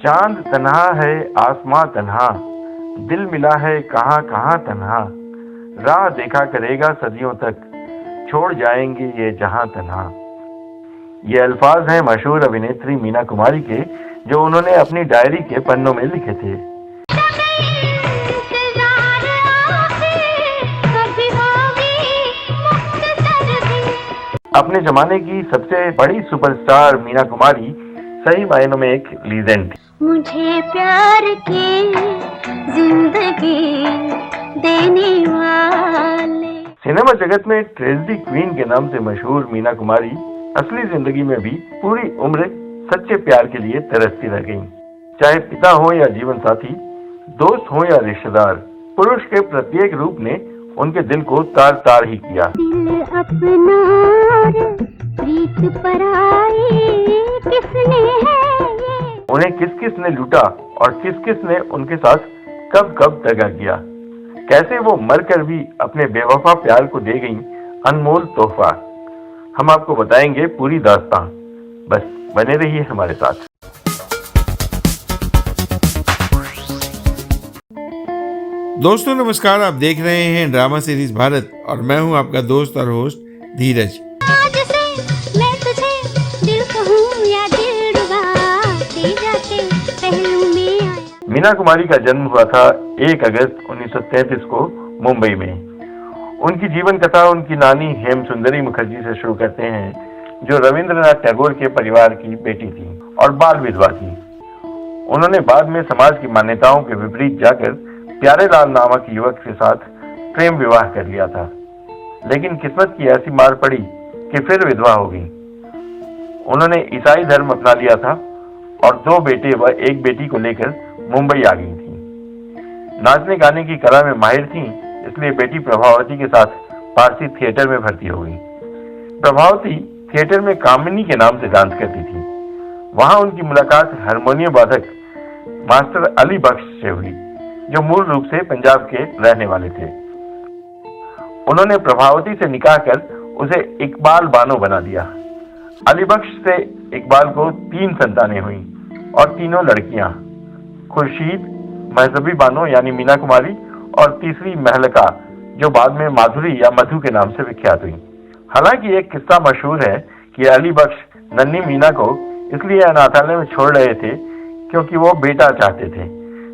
चांद तन्हा है आसमां तन्हा, दिल मिला है कहाँ कहाँ तन्हा, राह देखा करेगा सदियों तक, छोड़ जाएंगे ये जहां तन्हा। ये अल्फाज हैं मशहूर अभिनेत्री मीना कुमारी के, जो उन्होंने अपनी डायरी के पन्नों में लिखे थे। अपने जमाने की सबसे बड़ी सुपरस्टार मीना कुमारी सही मायनों में एक लीजेंड थी। मुझे प्यार की जिंदगी देने वाले। सिनेमा जगत में ट्रेजेडी क्वीन के नाम से मशहूर मीना कुमारी असली जिंदगी में भी पूरी उम्र सच्चे प्यार के लिए तरसती रह गईं। चाहे पिता हो या जीवन साथी, दोस्त हो या रिश्तेदार, पुरुष के प्रत्येक रूप ने उनके दिल को तार तार ही किया। दिल अपना प्रीत पराई किसने है ये? उन्हें किस किस ने लूटा और किस किस ने उनके साथ कब कब दगा किया। कैसे वो मरकर भी अपने बेवफा प्यार को दे गईं अनमोल तोहफा। हम आपको बताएंगे पूरी दास्तां, बस बने रहिए हमारे साथ। दोस्तों नमस्कार, आप देख रहे हैं ड्रामा सीरीज भारत और मैं हूं आपका दोस्त और होस्ट धीरज। आज से मैं तुझे दिल कहूं या दिल रुबा, दे जाते पहलू में आया। मीना कुमारी का जन्म हुआ था 1 अगस्त 1933 को मुंबई में। उनकी जीवन कथा उनकी नानी हेम सुंदरी मुखर्जी से शुरू करते हैं, जो रविंद्रनाथ टैगोर के परिवार की बेटी थी और बाल विधवा थी। उन्होंने बाद में समाज की मान्यताओं के विपरीत जाकर प्यारेलाल नामक युवक के साथ प्रेम विवाह कर लिया था, लेकिन किस्मत की ऐसी मार पड़ी कि फिर विधवा हो गई। उन्होंने ईसाई धर्म अपना लिया था और 2 बेटे व 1 बेटी को लेकर मुंबई आ गई थी। नाचने गाने की कला में माहिर थी, इसलिए बेटी प्रभावती के साथ पारसी थिएटर में भर्ती हो गई। प्रभावती थिएटर में कामिनी के नाम से डांस करती थी। वहां उनकी मुलाकात हारमोनियम वादक मास्टर अली बख्श से हुई, जो मूल रूप से पंजाब के रहने वाले थे। उन्होंने प्रभावती से निकाह कर उसे इकबाल बानो बना दिया। अली बख्श से इकबाल को 3 संतानें हुई और तीनों लड़कियां, खुर्शीद, महजबी बानो यानी मीना कुमारी और तीसरी महलका, जो बाद में माधुरी या मधु के नाम से विख्यात हुई। हालांकि एक किस्सा मशहूर है कि अली बख्श नन्ही मीना को इसलिए अनाथालय में छोड़ रहे थे क्योंकि वो बेटा चाहते थे,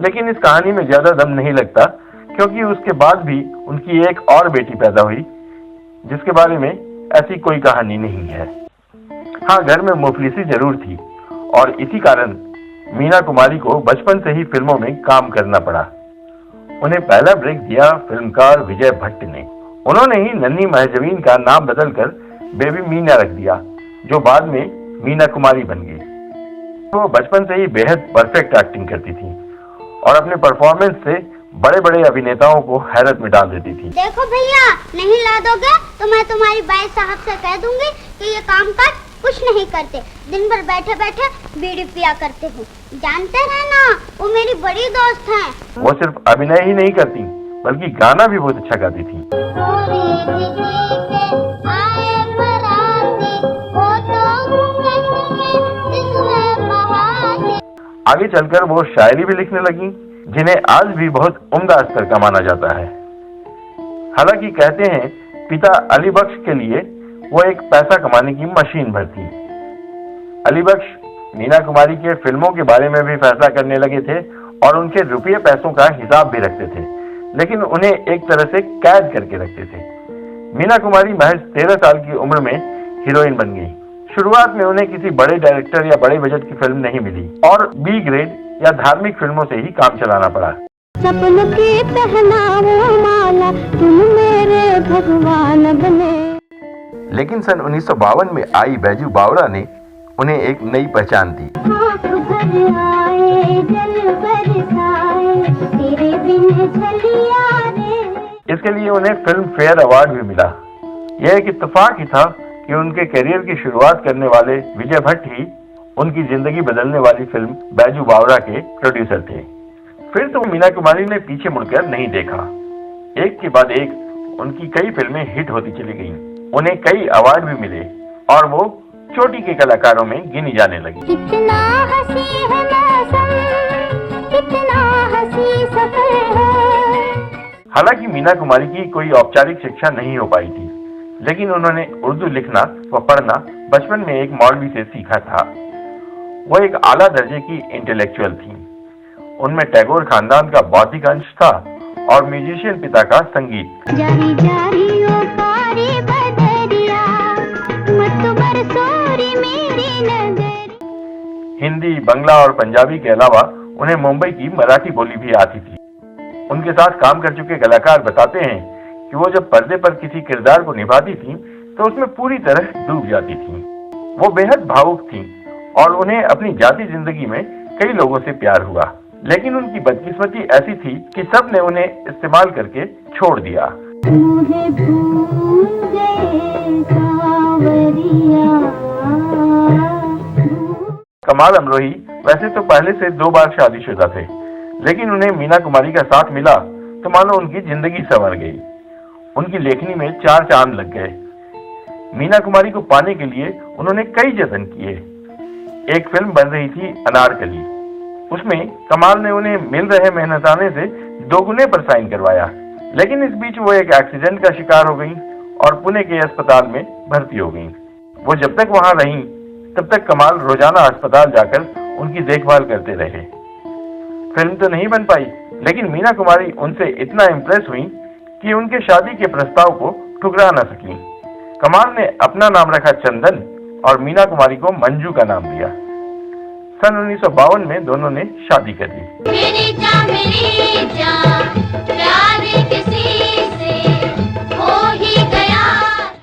लेकिन इस कहानी में ज्यादा दम नहीं लगता, क्योंकि उसके बाद भी उनकी एक और बेटी पैदा हुई, जिसके बारे में ऐसी कोई कहानी नहीं है। हाँ, घर में मुफलिसी जरूर थी और इसी कारण मीना कुमारी को बचपन से ही फिल्मों में काम करना पड़ा। उन्हें पहला ब्रेक दिया फिल्मकार विजय भट्ट ने। उन्होंने ही नन्ही महजबीन का नाम बदलकर बेबी मीना रख दिया, जो बाद में मीना कुमारी बन गई। वो बचपन से ही बेहद परफेक्ट एक्टिंग करती थी और अपने परफॉर्मेंस से बड़े बड़े अभिनेताओं को हैरत में डाल देती थी। देखो भैया, नहीं ला दोगे तो मैं तुम्हारी बाई साहब से कह दूंगी कि ये काम काज कुछ नहीं करते, दिन भर बैठे बैठे बीड़ी पिया करते हो। जानते हैं ना, वो मेरी बड़ी दोस्त हैं। वो सिर्फ अभिनय ही नहीं करती, बल्कि गाना भी बहुत अच्छा गाती थी। आगे चलकर वो शायरी भी लिखने लगी, जिन्हें आज भी बहुत उम्दा स्तर का माना जाता है। हालांकि कहते हैं पिता अली बख्श के लिए वो एक पैसा कमाने की मशीन भर थी। अली बख्श मीना कुमारी के फिल्मों के बारे में भी फैसला करने लगे थे और उनके रुपये पैसों का हिसाब भी रखते थे, लेकिन उन्हें एक तरह से कैद करके रखते थे। मीना कुमारी महज 13 साल की उम्र में हीरोइन बन गई। शुरुआत में उन्हें किसी बड़े डायरेक्टर या बड़े बजट की फिल्म नहीं मिली और बी ग्रेड या धार्मिक फिल्मों से ही काम चलाना पड़ा। सपनों की पहनाओ माला, तुम मेरे भगवान बने। लेकिन सन 1952 में आई बैजू बावरा ने उन्हें एक नई पहचान दी। इसके लिए उन्हें फिल्म फेयर अवार्ड भी मिला। यह एक इत्तेफाक ही था कि उनके करियर की शुरुआत करने वाले विजय भट्ट ही उनकी जिंदगी बदलने वाली फिल्म बैजू बावरा के प्रोड्यूसर थे। फिर तो मीना कुमारी ने पीछे मुड़कर नहीं देखा। एक के बाद एक उनकी कई फिल्में हिट होती चली गईं। उन्हें कई अवार्ड भी मिले और वो चोटी के कलाकारों में गिनी जाने लगी। कितना हंसी है मौसम, कितना हंसी सफर है। हालांकि मीना कुमारी की कोई औपचारिक शिक्षा नहीं हो पाई थी, लेकिन उन्होंने उर्दू लिखना व पढ़ना बचपन में एक मौलवी से सीखा था। वो एक आला दर्जे की इंटेलेक्चुअल थी। उनमें टैगोर खानदान का बौद्धिक अंश था और म्यूजिशियन पिता का संगीत। जारी जारी ओ कारी बदरिया, मत बरसोरी मेरी नगरी। हिंदी, बंगला और पंजाबी के अलावा उन्हें मुंबई की मराठी बोली भी आती थी। उनके साथ काम कर चुके कलाकार बताते हैं कि वो जब पर्दे पर किसी किरदार को निभाती थी तो उसमें पूरी तरह डूब जाती थी। वो बेहद भावुक थी और उन्हें अपनी जाती जिंदगी में कई लोगों से प्यार हुआ, लेकिन उनकी बदकिस्मती ऐसी थी कि सब ने उन्हें इस्तेमाल करके छोड़ दिया। मुझे भूल गए सावरिया। कमाल अमरोही वैसे तो पहले से 2 बार शादीशुदा थे, लेकिन उन्हें मीना कुमारी का साथ मिला तो मानो उनकी जिंदगी संवर गई। उनकी लेखनी में 4 चांद लग गए। मीना कुमारी को पाने के लिए उन्होंने कई जतन किए। एक फिल्म बन रही थी अनारकली, उसमें कमाल ने उन्हें मिल रहे मेहनताने से 2 गुने पर साइन करवाया, लेकिन इस बीच वो एक एक्सीडेंट का शिकार हो गई और पुणे के अस्पताल में भर्ती हो गई। वो जब तक वहां रहीं तब तक कमाल रोजाना अस्पताल जाकर उनकी देखभाल करते रहे। फिल्म तो नहीं बन पाई, लेकिन मीना कुमारी उनसे इतना इम्प्रेस हुई कि उनके शादी के प्रस्ताव को ठुकरा न सकी। कमाल ने अपना नाम रखा चंदन और मीना कुमारी को मंजू का नाम दिया। सन 1952 में दोनों ने शादी कर ली। मेरी जान, प्यार किसी से हो ही गया।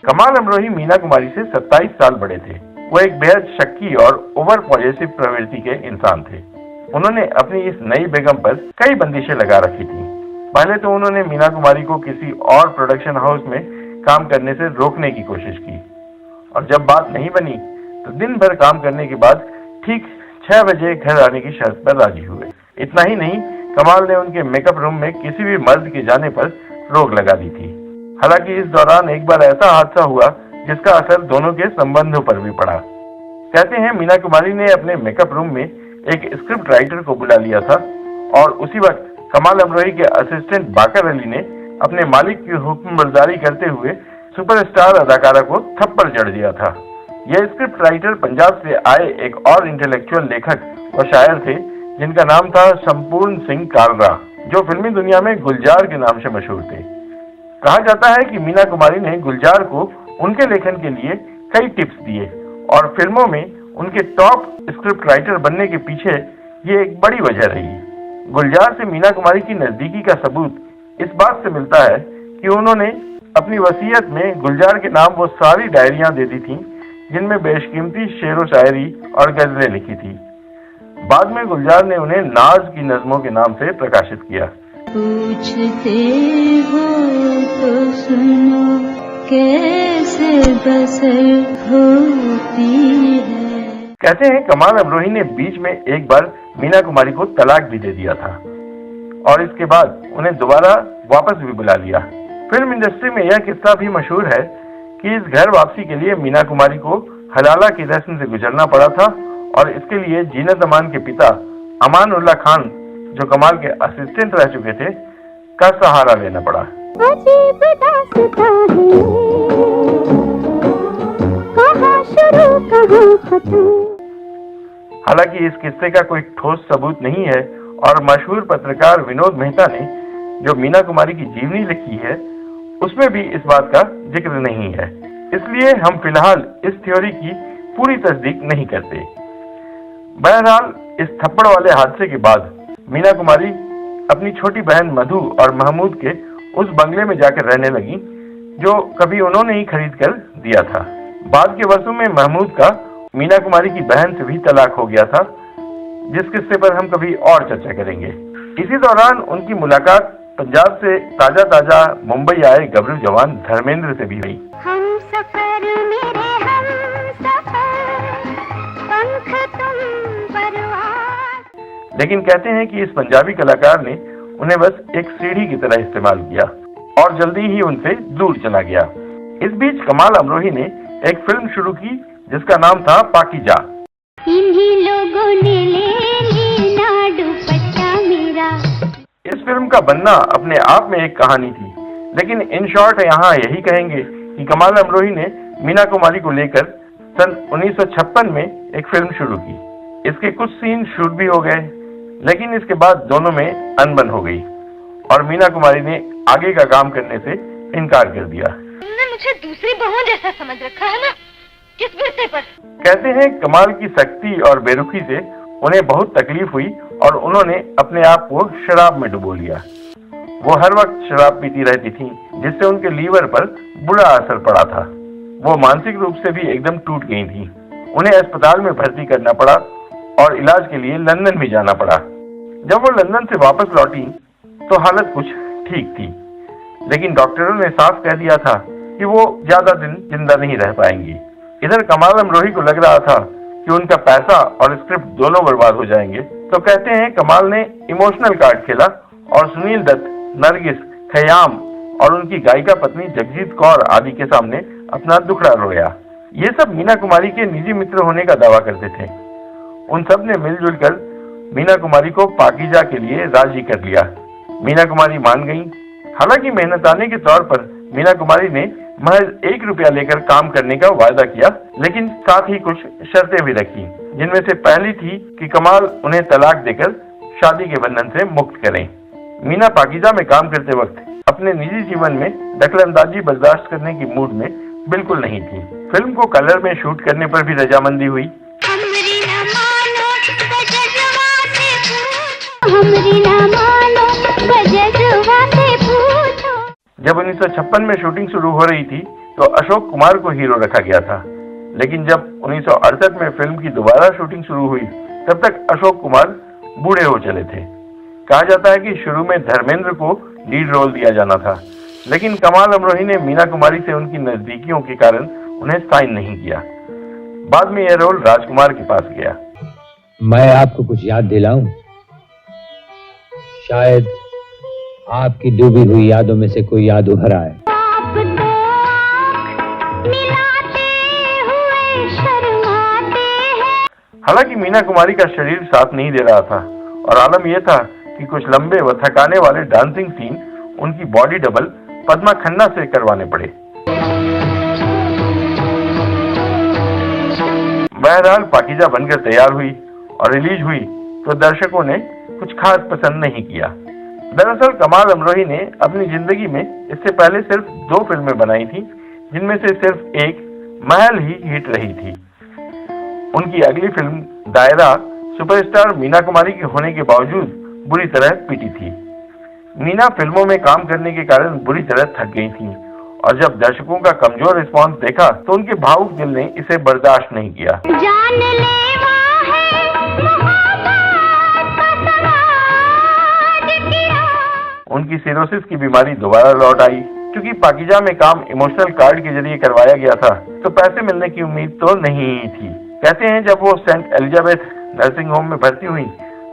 कमाल अमरोही मीना कुमारी से 27 साल बड़े थे। वो एक बेहद शक्की और ओवर पॉजिटिव प्रवृत्ति के इंसान थे। उन्होंने अपनी इस नई बेगम पर कई बंदिशें लगा रखी थी। पहले तो उन्होंने मीना कुमारी को किसी और प्रोडक्शन हाउस में काम करने से रोकने की कोशिश की, और जब बात नहीं बनी तो दिन भर काम करने के बाद ठीक 6 बजे घर आने की शर्त पर राजी हुए। इतना ही नहीं, कमाल ने उनके मेकअप रूम में किसी भी मर्द के जाने पर रोक लगा दी थी। हालांकि इस दौरान एक बार ऐसा हादसा हुआ जिसका असर दोनों के संबंधों पर भी पड़ा। कहते हैं मीना कुमारी ने अपने मेकअप रूम में एक स्क्रिप्ट राइटर को बुला लिया था और उसी वक्त कमाल अमरोही के असिस्टेंट बाकर अली ने अपने मालिक की हुक्मबरदारी करते हुए सुपरस्टार अदाकारा को थप्पड़ जड़ दिया था। यह स्क्रिप्ट राइटर पंजाब से आए एक और इंटेलेक्चुअल लेखक व शायर थे जिनका नाम था संपूर्ण सिंह कालरा, जो फिल्मी दुनिया में गुलजार के नाम से मशहूर थे। कहा जाता है कि मीना कुमारी ने गुलजार को उनके लेखन के लिए कई टिप्स दिए और फिल्मों में उनके टॉप स्क्रिप्ट राइटर बनने के पीछे ये एक बड़ी वजह रही। गुलजार से मीना कुमारी की नजदीकी का सबूत इस बात से मिलता है कि उन्होंने अपनी वसीयत में गुलजार के नाम वो सारी डायरियां दे दी थी जिनमें बेशकीमती शेरो शायरी और गजलें लिखी थी। बाद में गुलजार ने उन्हें नाज की नज़मों के नाम से प्रकाशित किया। पूछते हो तो सुनो कैसे बसर होती है। कहते हैं कमाल अमरोही ने बीच में एक बार मीना कुमारी को तलाक भी दे दिया था और इसके बाद उन्हें दोबारा वापस भी बुला लिया। फिल्म इंडस्ट्री में यह किस्सा भी मशहूर है कि इस घर वापसी के लिए मीना कुमारी को हलाला की रस्म से गुजरना पड़ा था और इसके लिए जीनत अमान के पिता अमान उल्लाह खान, जो कमाल के असिस्टेंट रह चुके थे, का सहारा लेना पड़ा। अजीब दास्तां है, कहाँ शुरू कहाँ खत्म। हालांकि इस किस्से का कोई ठोस सबूत नहीं है और मशहूर पत्रकार विनोद मेहता ने जो मीना कुमारी की जीवनी लिखी है उसमें भी इस बात का जिक्र नहीं है, इसलिए हम फिलहाल इस थ्योरी की पूरी तस्दीक नहीं करते। बहरहाल इस थप्पड़ वाले हादसे के बाद मीना कुमारी अपनी छोटी बहन मधु और महमूद के उस बंगले में जाकर रहने लगी जो कभी उन्होंने ही खरीद कर दिया था। बाद के वर्षों में महमूद का मीना कुमारी की बहन से भी तलाक हो गया था, जिस किस्से पर हम कभी और चर्चा करेंगे। इसी दौरान उनकी मुलाकात पंजाब से ताजा मुंबई आए गबरू जवान धर्मेंद्र से भी हुई। हम सफर मेरे हम सफर, पंख तुम परवाज़। लेकिन कहते हैं कि इस पंजाबी कलाकार ने उन्हें बस एक सीढ़ी की तरह इस्तेमाल किया और जल्दी ही उनसे दूर चला गया। इस बीच कमाल अमरोही ने एक फिल्म शुरू की जिसका नाम था पाकीजा। इन्हीं लोगों ने ले ली ना दुपट्टा मेरा। इस फिल्म का बनना अपने आप में एक कहानी थी, लेकिन इन शॉर्ट यहाँ यही कहेंगे कि कमाल अमरोही ने मीना कुमारी को लेकर सन 1956 में एक फिल्म शुरू की। इसके कुछ सीन शूट भी हो गए, लेकिन इसके बाद दोनों में अनबन हो गई और मीना कुमारी ने आगे का काम करने से इनकार कर दिया। तुमने मुझे दूसरी बहू जैसा समझ रखा है ना? किस विषय पर? कहते हैं कमाल की सख्ती और बेरुखी से उन्हें बहुत तकलीफ हुई और उन्होंने अपने आप को शराब में डुबो लिया। वो हर वक्त शराब पीती रहती थी, जिससे उनके लीवर पर बुरा असर पड़ा था। वो मानसिक रूप से भी एकदम टूट गई थी। उन्हें अस्पताल में भर्ती करना पड़ा और इलाज के लिए लंदन भी जाना पड़ा। जब वो लंदन से वापस लौटी तो हालत कुछ ठीक थी, लेकिन डॉक्टरों ने साफ कह दिया था कि वो ज्यादा दिन जिंदा नहीं रह पाएंगी। इधर कमाल अमरोही को लग रहा था कि उनका पैसा और स्क्रिप्ट दोनों बर्बाद हो जाएंगे, तो कहते हैं कमाल ने इमोशनल कार्ड खेला और सुनील दत्त, नरगिस, खयाम और उनकी गायिका पत्नी जगजीत कौर आदि के सामने अपना दुखड़ा रोया। ये सब मीना कुमारी के निजी मित्र होने का दावा करते थे। उन सब ने मिलजुल कर मीना कुमारी को पाकीजा के लिए राजी कर लिया। मीना कुमारी मान गई। हालांकि मेहनताने के तौर पर मीना कुमारी ने महज 1 रुपया लेकर काम करने का वायदा किया, लेकिन साथ ही कुछ शर्तें भी रखी, जिनमें से पहली थी कि कमाल उन्हें तलाक देकर शादी के बंधन से मुक्त करें। मीना पाकीजा में काम करते वक्त अपने निजी जीवन में दखलंदाजी बर्दाश्त करने की मूड में बिल्कुल नहीं थी। फिल्म को कलर में शूट करने पर भी रजामंदी हुई। हमरी ना मानो बजजवा से पूछो, हमरी ना मानो बजजवा से पूछो। जब 1956 में शूटिंग शुरू हो रही थी तो अशोक कुमार को हीरो रखा गया था, लेकिन जब 1968 में फिल्म की दोबारा शूटिंग शुरू हुई तब तक अशोक कुमार बूढ़े हो चले थे। कहा जाता है कि शुरू में धर्मेंद्र को लीड रोल दिया जाना था, लेकिन कमाल अमरोही ने मीना कुमारी से उनकी नजदीकियों के कारण उन्हें साइन नहीं किया। बाद में यह रोल राजकुमार के पास गया। मैं आपको कुछ याद दिलाऊं? शायद आपकी डूबी हुई यादों में से कोई याद उभर आए। आप तो मिलाते हुए शर्माते हैं। हालांकि मीना कुमारी का शरीर साथ नहीं दे रहा था और आलम यह था कि कुछ लंबे व थकाने वाले डांसिंग सीन उनकी बॉडी डबल पद्मा खन्ना से करवाने पड़े। बहरहाल पाकीजा बनकर तैयार हुई और रिलीज हुई तो दर्शकों ने कुछ खास पसंद नहीं किया। दरअसल कमाल अमरोही ने अपनी जिंदगी में इससे पहले सिर्फ 2 फिल्में बनाई थी, जिनमें से सिर्फ एक महल ही हिट रही थी। उनकी अगली फिल्म दायरा सुपरस्टार मीना कुमारी के होने के बावजूद बुरी तरह पीटी थी। मीना फिल्मों में काम करने के कारण बुरी तरह थक गई थी और जब दर्शकों का कमजोर रिस्पांस देखा तो उनके भावुक दिल ने इसे बर्दाश्त नहीं किया। जानलेवा है मोहब्बत का समाज किया। उनकी सिरोसिस की बीमारी दोबारा लौट आई। क्योंकि पाकीजा में काम इमोशनल कार्ड के जरिए करवाया गया था तो पैसे मिलने की उम्मीद तो नहीं ही थी। कहते हैं जब वो सेंट एलिजाबेथ नर्सिंग होम में भर्ती हुई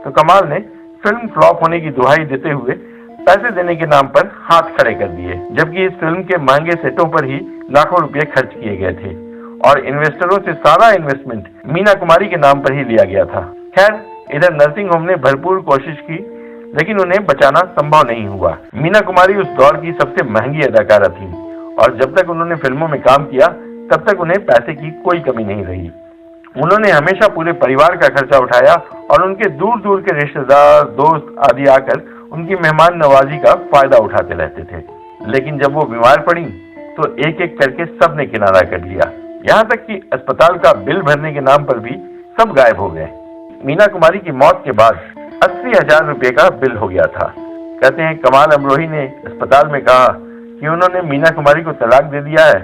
तो कमाल ने फिल्म फ्लॉप होने की दुहाई देते हुए पैसे देने के नाम पर हाथ खड़े कर दिए, जबकि इस फिल्म के महंगे सेटों पर ही लाखों रुपए खर्च किए गए थे और इन्वेस्टरों से सारा इन्वेस्टमेंट मीना कुमारी के नाम पर ही लिया गया था। खैर, इधर नर्सिंग होम ने भरपूर कोशिश की, लेकिन उन्हें बचाना संभव नहीं हुआ। मीना कुमारी उस दौर की सबसे महंगी अदाकारा थी और जब तक उन्होंने फिल्मों में काम किया तब तक उन्हें पैसे की कोई कमी नहीं रही। उन्होंने हमेशा पूरे परिवार का खर्चा उठाया और उनके दूर दूर के रिश्तेदार, दोस्त आदि आकर उनकी मेहमान नवाजी का फायदा उठाते रहते थे। लेकिन जब वो बीमार पड़ी तो एक एक करके सब ने किनारा कर लिया। यहाँ तक कि अस्पताल का बिल भरने के नाम पर भी सब गायब हो गए। मीना कुमारी की मौत के बाद 80,000 रुपए का बिल हो गया था। कहते हैं कमाल अमरोही ने अस्पताल में कहा कि उन्होंने मीना कुमारी को तलाक दे दिया है,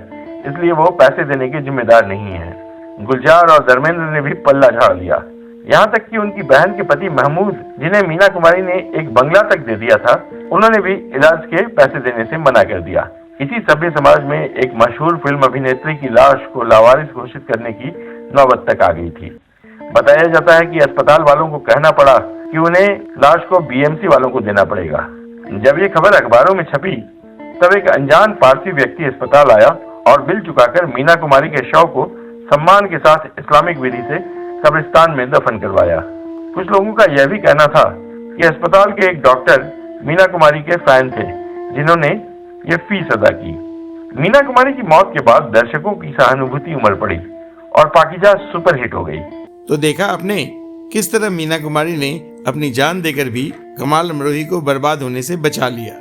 इसलिए वो पैसे देने के जिम्मेदार नहीं है। गुलजार और धर्मेंद्र ने भी पल्ला झाड़ लिया। यहाँ तक कि उनकी बहन के पति महमूद, जिन्हें मीना कुमारी ने एक बंगला तक दे दिया था, उन्होंने भी इलाज के पैसे देने से मना कर दिया। इसी सभ्य समाज में एक मशहूर फिल्म अभिनेत्री की लाश को लावारिस घोषित करने की नौबत तक आ गई थी। बताया जाता है कि अस्पताल वालों को कहना पड़ा कि उन्हें लाश को बीएमसी वालों को देना पड़ेगा। जब ये खबर अखबारों में छपी तब एक अनजान पारसी व्यक्ति अस्पताल आया और बिल चुकाकर मीना कुमारी के शव को सम्मान के साथ इस्लामिक विधि से कब्रिस्तान में दफन करवाया। कुछ लोगों का यह भी कहना था कि अस्पताल के एक डॉक्टर मीना कुमारी के फैन थे, जिन्होंने ये फीस अदा की। मीना कुमारी की मौत के बाद दर्शकों की सहानुभूति उमड़ पड़ी और पाकीज़ा सुपरहिट हो गई। तो देखा आपने किस तरह मीना कुमारी ने अपनी जान देकर भी कमाल अमरोही को बर्बाद होने से बचा लिया।